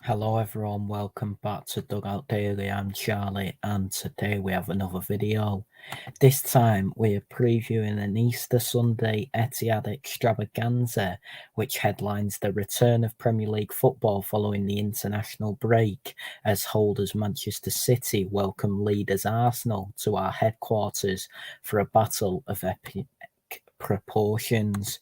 Hello everyone, welcome back to Dugout Daily. I'm Charlie and today we have another video. This time we're previewing an Easter Sunday Etihad extravaganza which headlines the return of Premier League football following the international break as holders Manchester City welcome leaders Arsenal to our headquarters for a battle of epic proportions.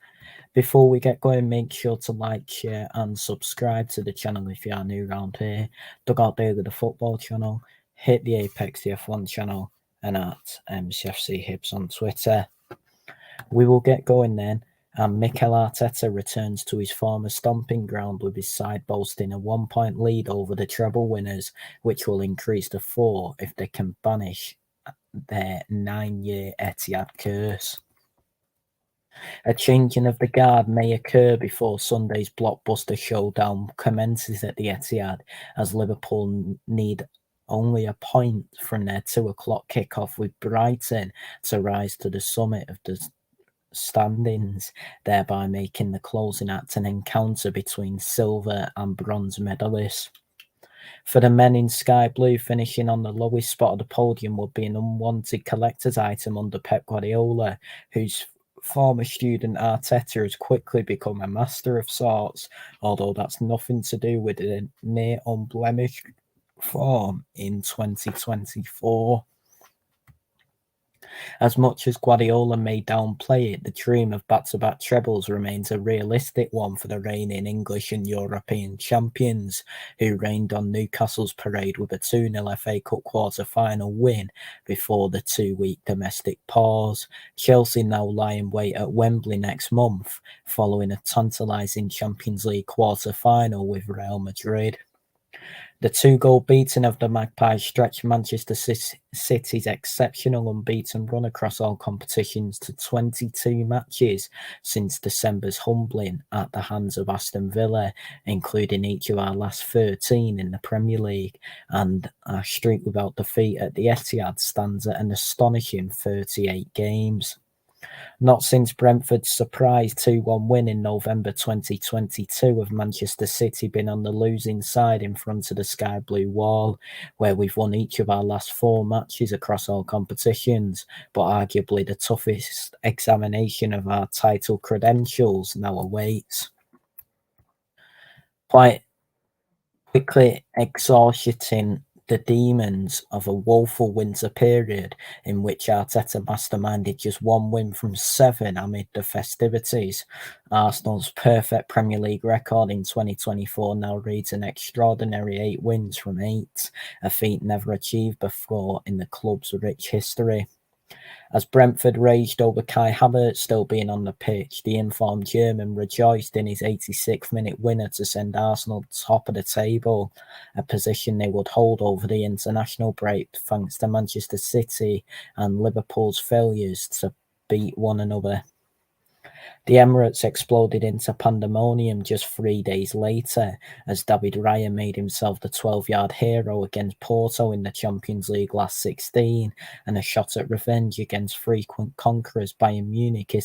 Before we get going, make sure to like, share, and subscribe to the channel if you are new around here. Dugout Daily, the football channel. Hit the Apex the F1 channel and at MCFC Hibs on Twitter. We will get going then. And Mikel Arteta returns to his former stomping ground with his side boasting a 1-point lead over the treble winners, which will increase to 4 if they can banish their 9-year Etihad curse. A changing of the guard may occur before Sunday's blockbuster showdown commences at the Etihad, as Liverpool need only a point from their 2 o'clock kickoff with Brighton to rise to the summit of the standings, thereby making the closing act an encounter between silver and bronze medalists. For the men in sky blue, finishing on the lowest spot of the podium would be an unwanted collector's item under Pep Guardiola, whose former student Arteta has quickly become a master of sorts, although that's nothing to do with the near unblemished form in 2024. As much as Guardiola may downplay it, the dream of back-to-back trebles remains a realistic one for the reigning English and European champions, who reigned on Newcastle's parade with a 2-0 FA Cup quarter-final win before the 2-week domestic pause. Chelsea now lie in wait at Wembley next month, following a tantalising Champions League quarter-final with Real Madrid. The 2-goal beating of the Magpies stretched Manchester City's exceptional unbeaten run across all competitions to 22 matches since December's humbling at the hands of Aston Villa, including each of our last 13 in the Premier League, and our streak without defeat at the Etihad stands at an astonishing 38 games. Not since Brentford's surprise 2-1 win in November 2022 have Manchester City been on the losing side in front of the sky blue wall, where we've won each of our last 4 matches across all competitions, but arguably the toughest examination of our title credentials now awaits. Quite quickly exhausting the demons of a woeful winter period in which Arteta masterminded just 1 win from 7 amid the festivities. Arsenal's perfect Premier League record in 2024 now reads an extraordinary 8 wins from 8, a feat never achieved before in the club's rich history. As Brentford raged over Kai Havertz still being on the pitch, the informed German rejoiced in his 86th-minute winner to send Arsenal top of the table, a position they would hold over the international break thanks to Manchester City and Liverpool's failures to beat one another. The Emirates exploded into pandemonium just 3 days later, as David Raya made himself the 12-yard hero against Porto in the Champions League last 16, and a shot at revenge against frequent conquerors Bayern Munich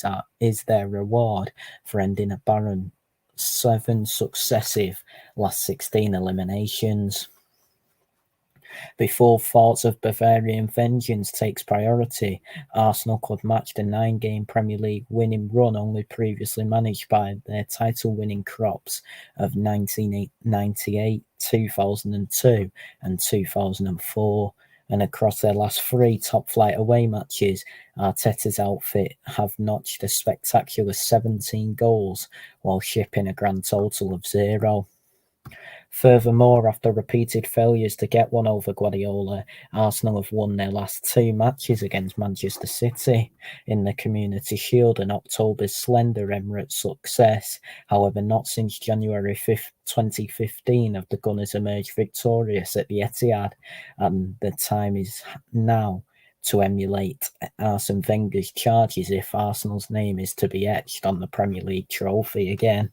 is their reward for ending a barren 7 successive last 16 eliminations. Before thoughts of Bavarian vengeance takes priority, Arsenal could match the 9-game Premier League winning run only previously managed by their title-winning crops of 1998, 2002 and 2004. And across their last 3 top-flight away matches, Arteta's outfit have notched a spectacular 17 goals while shipping a grand total of 0. Furthermore, after repeated failures to get one over Guardiola, Arsenal have won their last 2 matches against Manchester City in the Community Shield and October's slender Emirates success. However, not since January 5th, 2015 have the Gunners emerged victorious at the Etihad, and the time is now to emulate Arsene Wenger's charges if Arsenal's name is to be etched on the Premier League trophy again.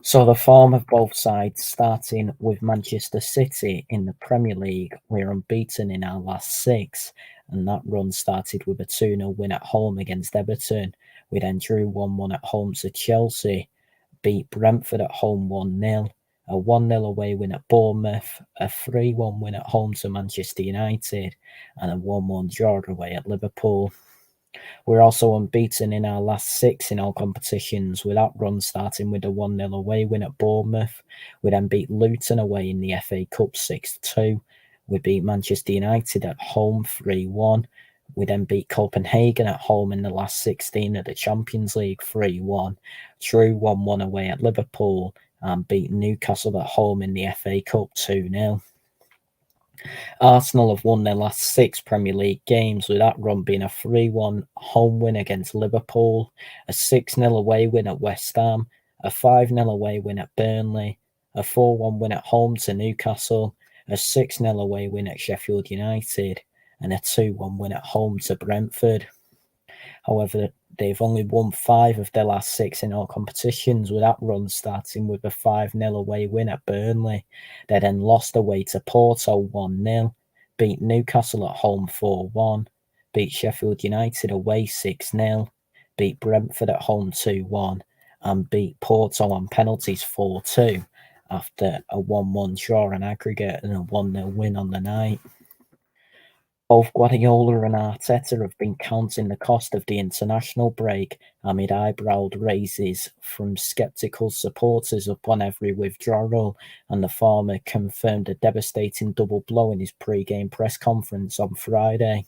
So the form of both sides, starting with Manchester City in the Premier League, we're unbeaten in our last 6, and that run started with a 2-0 win at home against Everton. We then drew 1-1 at home to Chelsea, beat Brentford at home 1-0, a 1-0 away win at Bournemouth, a 3-1 win at home to Manchester United, and a 1-1 draw away at Liverpool. We're also unbeaten in our last 6 in all competitions, with that run starting with a 1-0 away win at Bournemouth. We then beat Luton away in the FA Cup 6-2. We beat Manchester United at home 3-1. We then beat Copenhagen at home in the last 16 of the Champions League 3-1. Drew 1-1 away at Liverpool and beat Newcastle at home in the FA Cup 2-0. Arsenal have won their last 6 Premier League games, with that run being a 3-1 home win against Liverpool, a 6-0 away win at West Ham, a 5-0 away win at Burnley, a 4-1 win at home to Newcastle, a 6-0 away win at Sheffield United, and a 2-1 win at home to Brentford. However, they've only won 5 of their last 6 in all competitions, with that run starting with a 5-0 away win at Burnley. They then lost away to Porto 1-0, beat Newcastle at home 4-1, beat Sheffield United away 6-0, beat Brentford at home 2-1, and beat Porto on penalties 4-2 after a 1-1 draw on aggregate and a 1-0 win on the night. Both Guardiola and Arteta have been counting the cost of the international break amid eyebrow raises from sceptical supporters upon every withdrawal, and the former confirmed a devastating double blow in his pre-game press conference on Friday.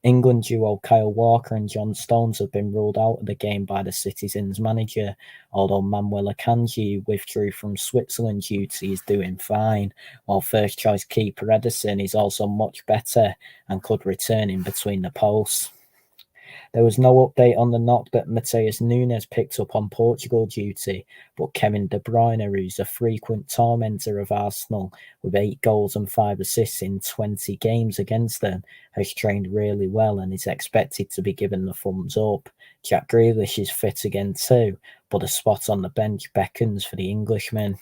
England duo Kyle Walker and John Stones have been ruled out of the game by the Citizens manager, although Manuel Akanji, who withdrew from Switzerland duty, is doing fine, while first-choice keeper Ederson is also much better and could return in between the posts. There was no update on the knock that Matheus Nunes picked up on Portugal duty, but Kevin De Bruyne, who's a frequent tormentor of Arsenal with 8 goals and 5 assists in 20 games against them, has trained really well and is expected to be given the thumbs up. Jack Grealish is fit again too, but a spot on the bench beckons for the Englishman.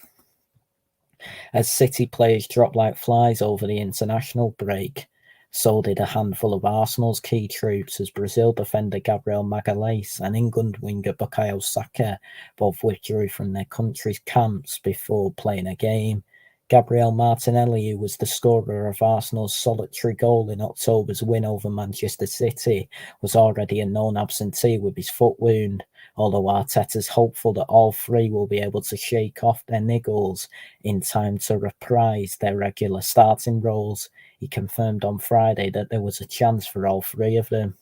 As City players drop like flies over the international break, so did a handful of Arsenal's key troops, as Brazil defender Gabriel Magalhaes and England winger Bukayo Saka both withdrew from their country's camps before playing a game. Gabriel Martinelli, who was the scorer of Arsenal's solitary goal in October's win over Manchester City, was already a known absentee with his foot wound, although Arteta's hopeful that all 3 will be able to shake off their niggles in time to reprise their regular starting roles. He confirmed on Friday that there was a chance for all 3 of them.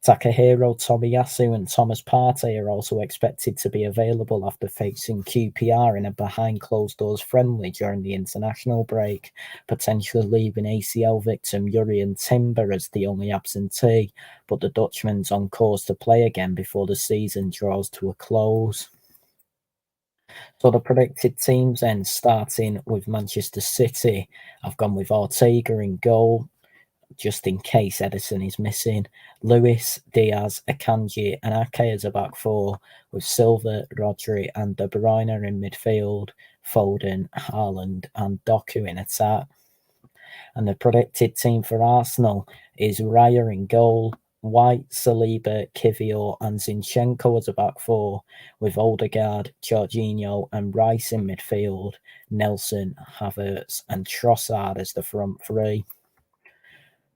Takahiro Tomiyasu and Thomas Partey are also expected to be available after facing QPR in a behind-closed-doors friendly during the international break, potentially leaving ACL victim Jurrien Timber as the only absentee, but the Dutchman's on course to play again before the season draws to a close. So the predicted teams then, starting with Manchester City, I've gone with Ortega in goal, just in case Ederson is missing. Lewis, Diaz, Akanji and Ake as a back 4, with Silva, Rodri and De Bruyne in midfield, Foden, Haaland and Doku in attack. And the predicted team for Arsenal is Raya in goal, White, Saliba, Kivior and Zinchenko as a back 4, with Odegaard, Jorginho and Rice in midfield, Nelson, Havertz and Trossard as the front 3.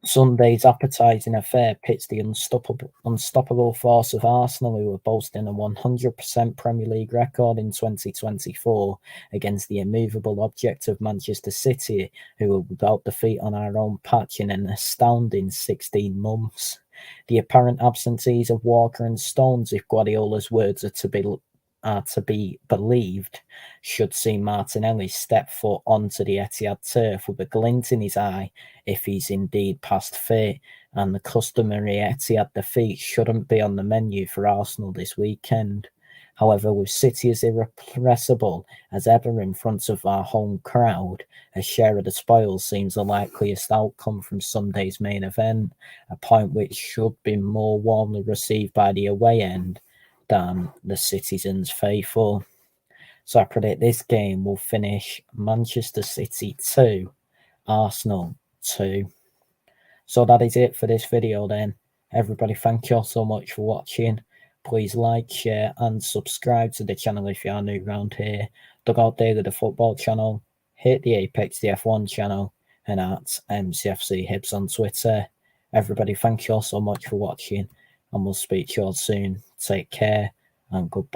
Sunday's appetising affair pits the unstoppable force of Arsenal, who are boasting a 100% Premier League record in 2024, against the immovable object of Manchester City, who are without defeat on our own patch in an astounding 16 months. The apparent absentees of Walker and Stones, if Guardiola's words are to be believed, should see Martinelli step foot onto the Etihad turf with a glint in his eye if he's indeed past fit, and the customary Etihad defeat shouldn't be on the menu for Arsenal this weekend. However, with City as irrepressible as ever in front of our home crowd, a share of the spoils seems the likeliest outcome from Sunday's main event, a point which should be more warmly received by the away end than the Citizens faithful. So I predict this game will finish Manchester City 2, Arsenal 2. So that is it for this video then. Everybody, thank you all so much for watching. Please like, share and subscribe to the channel if you are new around here. Dugout Daily, the football channel, hit the Apex, the F1 channel, and at MCFC Hibs on Twitter. Everybody, thank you all so much for watching, and we'll speak to you all soon. Take care, and goodbye.